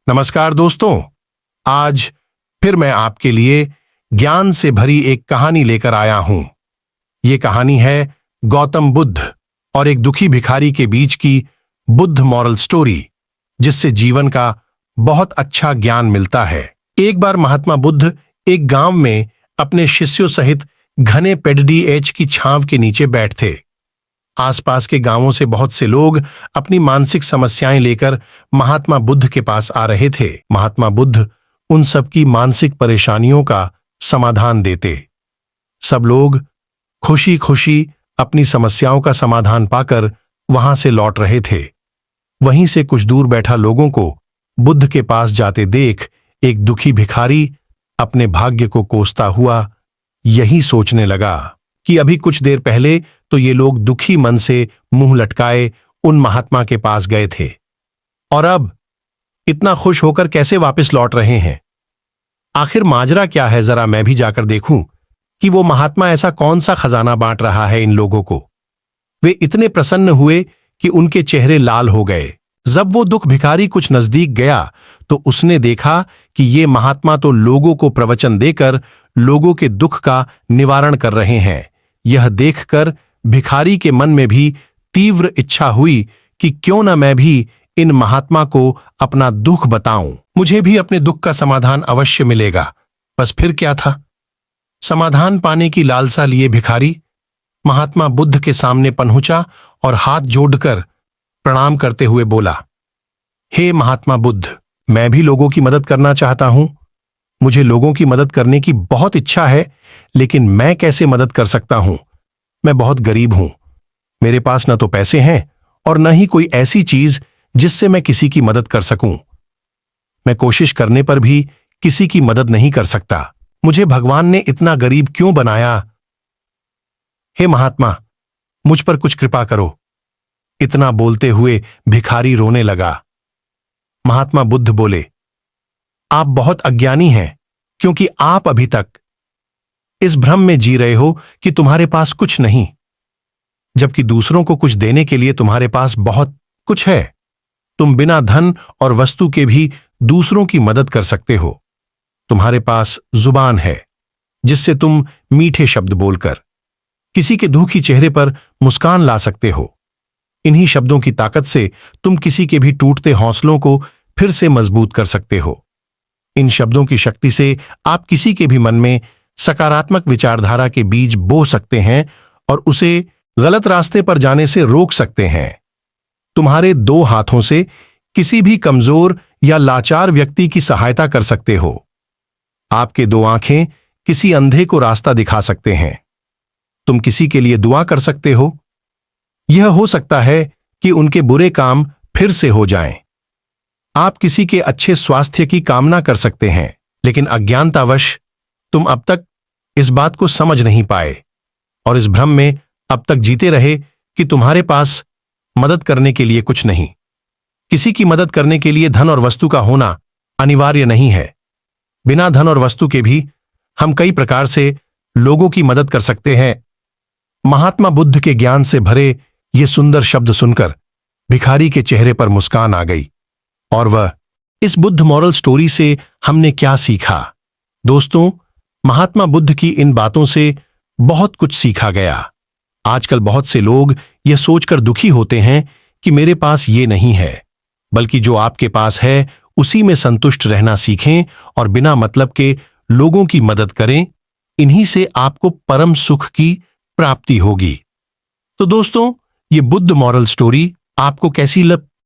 नमस्कार दोस्तों। आज फिर मैं आपके लिए ज्ञान से भरी एक कहानी लेकर आया हूं। ये कहानी है गौतम बुद्ध और एक दुखी भिखारी के बीच की बुद्ध मॉरल स्टोरी, जिससे जीवन का बहुत अच्छा ज्ञान मिलता है। एक बार महात्मा बुद्ध एक गांव में अपने शिष्यों सहित घने पेड़ की छांव के नीचे बैठे थे। आसपास के गांवों से बहुत से लोग अपनी मानसिक समस्याएं लेकर महात्मा बुद्ध के पास आ रहे थे। महात्मा बुद्ध उन सबकी मानसिक परेशानियों का समाधान देते। सब लोग खुशी खुशी अपनी समस्याओं का समाधान पाकर वहां से लौट रहे थे। वहीं से कुछ दूर बैठा लोगों को बुद्ध के पास जाते देख एक दुखी भिखारी अपने भाग्य को कोसता हुआ यही सोचने लगा कि अभी कुछ देर पहले तो ये लोग दुखी मन से मुंह लटकाए उन महात्मा के पास गए थे, और अब इतना खुश होकर कैसे वापस लौट रहे हैं। आखिर माजरा क्या है, जरा मैं भी जाकर देखूं कि वो महात्मा ऐसा कौन सा खजाना बांट रहा है इन लोगों को। वे इतने प्रसन्न हुए कि उनके चेहरे लाल हो गए। जब वो दुख भिखारी कुछ नजदीक गया तो उसने देखा कि ये महात्मा तो लोगों को प्रवचन देकर लोगों के दुख का निवारण कर रहे हैं। यह देखकर भिखारी के मन में भी तीव्र इच्छा हुई कि क्यों न मैं भी इन महात्मा को अपना दुख बताऊं, मुझे भी अपने दुख का समाधान अवश्य मिलेगा। बस फिर क्या था, समाधान पाने की लालसा लिए भिखारी महात्मा बुद्ध के सामने पहुंचा और हाथ जोड़कर प्रणाम करते हुए बोला, हे महात्मा बुद्ध, मैं भी लोगों की मदद करना चाहता हूं। मुझे लोगों की मदद करने की बहुत इच्छा है, लेकिन मैं कैसे मदद कर सकता हूं? मैं बहुत गरीब हूं। मेरे पास न तो पैसे हैं और न ही कोई ऐसी चीज जिससे मैं किसी की मदद कर सकूं। मैं कोशिश करने पर भी किसी की मदद नहीं कर सकता। मुझे भगवान ने इतना गरीब क्यों बनाया? हे महात्मा, मुझ पर कुछ कृपा करो। इतना बोलते हुए भिखारी रोने लगा। महात्मा बुद्ध बोले, आप बहुत अज्ञानी हैं, क्योंकि आप अभी तक इस भ्रम में जी रहे हो कि तुम्हारे पास कुछ नहीं, जबकि दूसरों को कुछ देने के लिए तुम्हारे पास बहुत कुछ है। तुम बिना धन और वस्तु के भी दूसरों की मदद कर सकते हो। तुम्हारे पास जुबान है, जिससे तुम मीठे शब्द बोलकर किसी के दुखी चेहरे पर मुस्कान ला सकते हो। इन्हीं शब्दों की ताकत से तुम किसी के भी टूटते हौसलों को फिर से मजबूत कर सकते हो। इन शब्दों की शक्ति से आप किसी के भी मन में सकारात्मक विचारधारा के बीज बो सकते हैं और उसे गलत रास्ते पर जाने से रोक सकते हैं। तुम्हारे दो हाथों से किसी भी कमजोर या लाचार व्यक्ति की सहायता कर सकते हो। आपके दो आंखें किसी अंधे को रास्ता दिखा सकते हैं। तुम किसी के लिए दुआ कर सकते हो। यह हो सकता है कि उनके बुरे काम फिर से हो जाएं। आप किसी के अच्छे स्वास्थ्य की कामना कर सकते हैं, लेकिन अज्ञानतावश तुम अब तक इस बात को समझ नहीं पाए और इस भ्रम में अब तक जीते रहे कि तुम्हारे पास मदद करने के लिए कुछ नहीं। किसी की मदद करने के लिए धन और वस्तु का होना अनिवार्य नहीं है। बिना धन और वस्तु के भी हम कई प्रकार से लोगों की मदद कर सकते हैं। महात्मा बुद्ध के ज्ञान से भरे ये सुंदर शब्द सुनकर भिखारी के चेहरे पर मुस्कान आ गई। और वह इस बुद्ध मॉरल स्टोरी से हमने क्या सीखा? दोस्तों, महात्मा बुद्ध की इन बातों से बहुत कुछ सीखा गया। आजकल बहुत से लोग यह सोचकर दुखी होते हैं कि मेरे पास ये नहीं है, बल्कि जो आपके पास है उसी में संतुष्ट रहना सीखें और बिना मतलब के लोगों की मदद करें। इन्हीं से आपको परम सुख की प्राप्ति होगी। तो दोस्तों, ये बुद्ध मॉरल स्टोरी आपको कैसी